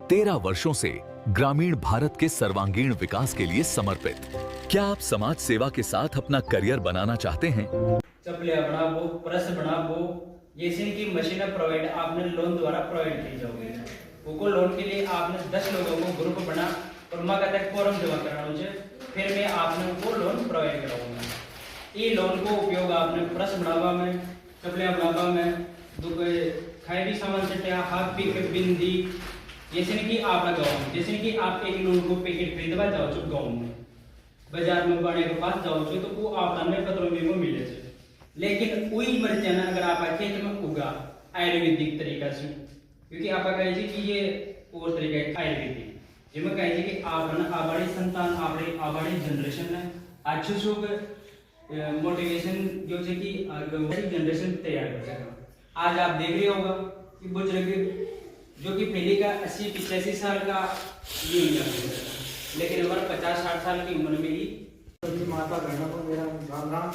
13 वर्षों से ग्रामीण भारत के सर्वांगीण विकास के लिए समर्पित। क्या आप समाज सेवा के साथ अपना करियर बनाना चाहते हैं? चपलिया बनाबो, प्रेस बनाबो, जैसे की मशीनें प्रोवाइड आपने लोन द्वारा प्रोवाइड की जाओगे। वो लोन के लिए आपने 10 लोगों को ग्रुप बना और माँ का फॉर्म जमा कराना मुझे, फिर मैं आपने वो लोन प्रोवाइड कराऊंगा। ये लोन को उपयोग आपने प्रेस बनावा में, चपलिया बनावा में, खाए भी सामान से हाथ पी के बिंदी, जैसे कि आप गाँव में, जैसे कि आप एक लोन को पैकेट खरीदवा जाओ छो गाँव में, बाजार में बने के पास जाओ छो तो वो आप पत्रों में मिले छे। लेकिन वही मर्चाना अगर आप खेत में उगा आयुर्वेदिक तरीका से, क्योंकि आप कहे कि ये और तरीका है आयुर्वेदिक, जिसमें कहे कि आप आबाड़ी संतान आबाड़ी जनरेशन है अच्छे से मोटिवेशन जो है कि जनरेशन तैयार कर सका। आज आप देख रहे होगा कि बुजुर्ग जो कि पहले का 80-85 साल का ये लेकिन हमारा 50-60 साल की उम्र में ही माता बहनों को मेरा राम राम।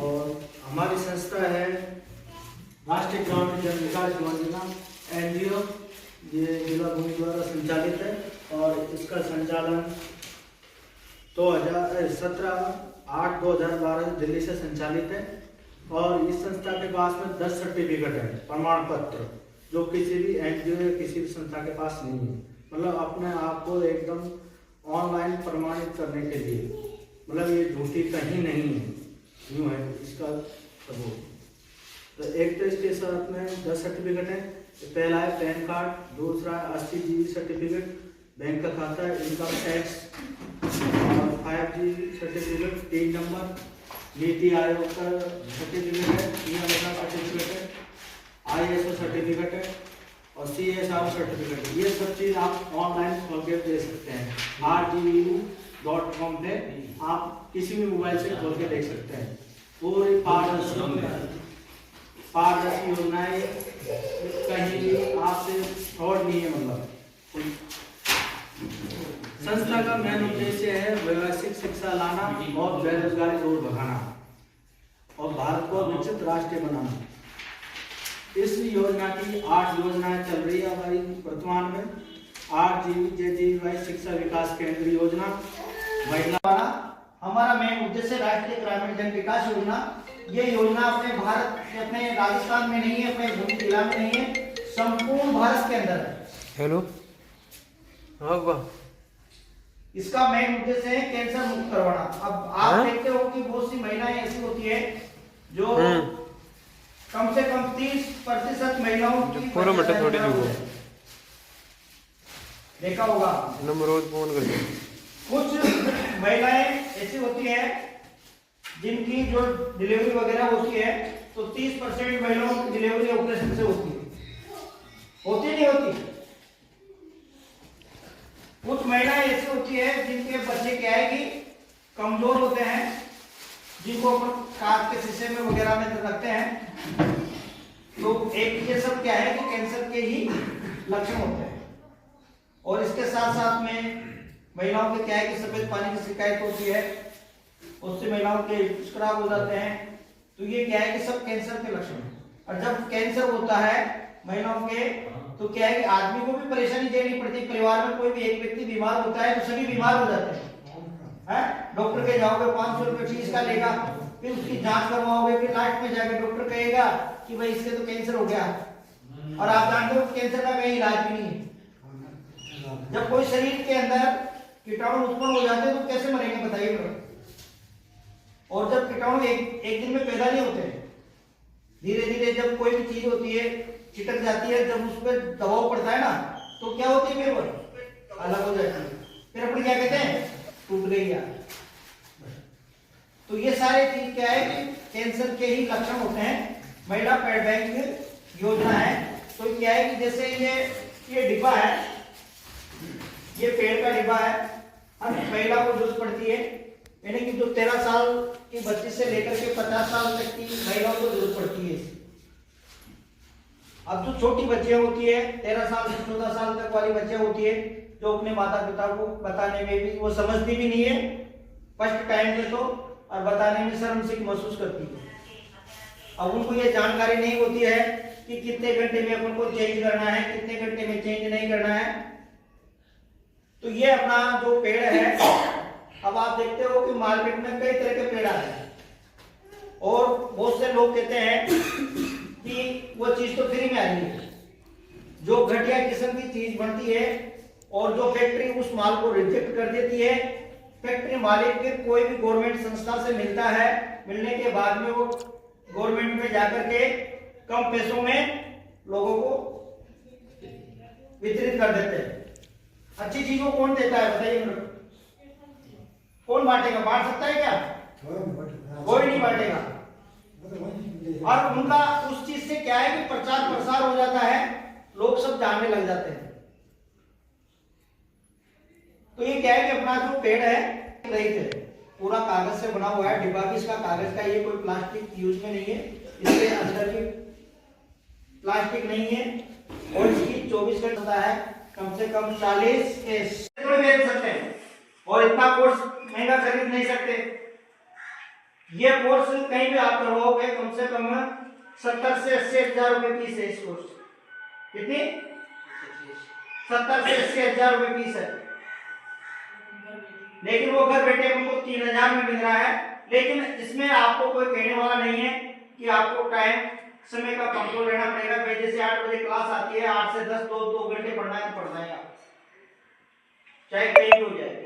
और हमारी संस्था है राष्ट्रीय ग्रामीण जन विकास योजना NGO, ये जिला भूमि द्वारा संचालित है और इसका संचालन 2017-8-2012 दिल्ली से संचालित है। और इस संस्था के पास में 10 सर्टिफिकेट है, प्रमाण पत्र, जो किसी भी NGO या किसी भी संस्था के पास नहीं है। मतलब अपने आप को एकदम ऑनलाइन प्रमाणित करने के लिए, मतलब ये झूठी कहीं नहीं है, यूँ है इसका सबूत। तो एक तो इसके साथ में 10 सर्टिफिकेट है। पहला है पैन कार्ड, दूसरा है 80 GB सर्टिफिकेट, बैंक का खाता है, इनकम टैक्स, और 5G certificate, 3 number, NITI Aayog का सर्टिफिकेट है, नियम सर्टिफिकेट है, ISO सर्टिफिकेट है और CSR सर्टिफिकेट है। ये सब चीज़ आप ऑनलाइन खोल के दे सकते हैं। rgu.com पे आप किसी भी मोबाइल से खोल के देख सकते हैं। पूरी पारदर्शी योजनाएं, कहीं भी आपसे फ्रॉड नहीं है। मतलब संस्था का मेन उद्देश्य है व्यवसायिक शिक्षा लाना और बेरोजगारी दूर भगाना और भारत को विकसित राष्ट्र बनाना। इस योजना की 8 योजनाएं चल रही है हमारी वर्तमान में। 8GVJGY शिक्षा विकास केंद्र योजना, महिला, हमारा मेन उद्देश्य राष्ट्रीय ग्रामीण जन विकास योजना। ये योजना अपने भारत, अपने राजस्थान में नहीं है, अपने भूमि जिला में नहीं है, संपूर्ण भारत के अंदर है। हेलो, हाँ, इसका मेन उद्देश्य है कैंसर मुक्त करवाना। अब आप देखते हो कि बहुत सी महिलाएं ऐसी होती है जो कम से कम 30% महिलाओं की थोड़ी देखा होगा। नंबर फोन कर कुछ महिलाएं ऐसी होती है जिनकी जो डिलीवरी वगैरह होती है तो 30% महिलाओं की डिलीवरी ऑपरेशन से होती नहीं होती। कुछ महिलाएं ऐसी होती है जिनके बच्चे क्या है कि कमजोर होते हैं, जिनको अपन कांच के शीशे में वगैरह में रखते हैं। तो एक ये सब क्या है कि कैंसर के ही लक्षण होते हैं। और इसके साथ साथ में महिलाओं के क्या है कि सफेद पानी की शिकायत होती है, उससे महिलाओं के खराब हो जाते हैं। तो ये क्या है कि सब कैंसर के लक्षण हैं। और जब कैंसर होता है महिलाओं के, तो क्या है कि आदमी को भी परेशानी झेलनी पड़ती है। परिवार में कोई भी एक व्यक्ति बीमार होता है तो सभी बीमार हो जाते हैं। डॉक्टर के जाओगे 500 रुपये फीस का लेगा, फिर उसकी जांच करवाओगे, फिर लास्ट में जाके डॉक्टर कहेगा कि भाई इसके तो कैंसर हो गया। और आप जानते हो कैंसर का कहीं इलाज भी नहीं है। जब कोई शरीर के अंदर कीटाणु उत्पन्न हो जाते हैं तो कैसे मरेंगे बताइए। और जब कीटाणु एक दिन में पैदा नहीं होते, धीरे धीरे जब कोई भी चीज होती है चिटक जाती है, जब उस पर दबाव पड़ता है ना तो क्या होती है, फिर वो अलग हो जाती है, फिर अपन क्या कहते हैं, टूट गई यार। तो ये सारे चीज क्या है कि कैंसर के ही लक्षण होते हैं। महिला पेट बैंक योजना है। तो क्या है कि जैसे ये डिब्बा है, ये पेड़ का डिब्बा है, महिला को जरूरत पड़ती है, यानी कि जो 13 साल की बच्ची से लेकर के 50 साल तक की महिलाओं को जरूरत पड़ती है। अब जो छोटी बच्चियां होती है 13 साल से 14 साल तक वाली बच्चियां होती है, जो अपने माता पिता को बताने में भी वो समझती भी नहीं है फर्स्ट टाइम में, तो और बताने में शर्म से महसूस करती है। अब उनको ये जानकारी नहीं होती है कि कितने घंटे में अपन को चेंज करना है, कितने घंटे में चेंज नहीं करना है। तो ये अपना जो पेड़ है, अब आप देखते हो कि मार्केट में कई तरह के पेड़ आते हैं और बहुत से लोग कहते हैं कि वो चीज तो फ्री में आ रही है। जो घटिया किस्म की चीज बनती है और जो फैक्ट्री उस माल को रिजेक्ट कर देती है, फैक्ट्री मालिक के कोई भी गवर्नमेंट संस्था से मिलता है, मिलने के बाद में वो गवर्नमेंट में जाकर के कम पैसों में लोगों को वितरित कर देते हैं। अच्छी चीज को कौन देता है बताइए, कौन बांटेगा? बांट सकता है क्या? कोई नहीं बांटेगा। और उनका उस चीज से क्या है कि प्रचार प्रसार हो जाता है, लोग सब जानने लग जाते हैं। तो ये क्या है कि अपना जो पेड़ है रहित है, पूरा कागज से बना हुआ है, डिब्बा भी इसका कागज का, ये कोई प्लास्टिक यूज में नहीं है, इसके अंदर भी प्लास्टिक नहीं है और इसकी 24 घंटे होता है, कम से कम 40 बेच सकते हैं और इतना कोर्स महंगा खरीद नहीं सकते। ये कोर्स कहीं भी आप करवाओगे कम से कम 70 से 80 हजार रुपए फीस है इस कोर्स। कितनी? 70 से 80 हजार रुपए फीस है, लेकिन वो घर बैठे हमको 3000 में मिल रहा है। लेकिन इसमें आपको कोई कहने वाला नहीं है कि आपको टाइम समय का कंट्रोल रहना पड़ेगा। भाई जैसे 8 बजे क्लास आती है, 8 से 10 2 घंटे पढ़ना है तो पढ़ना है आप, चाहे कहीं भी हो जाए।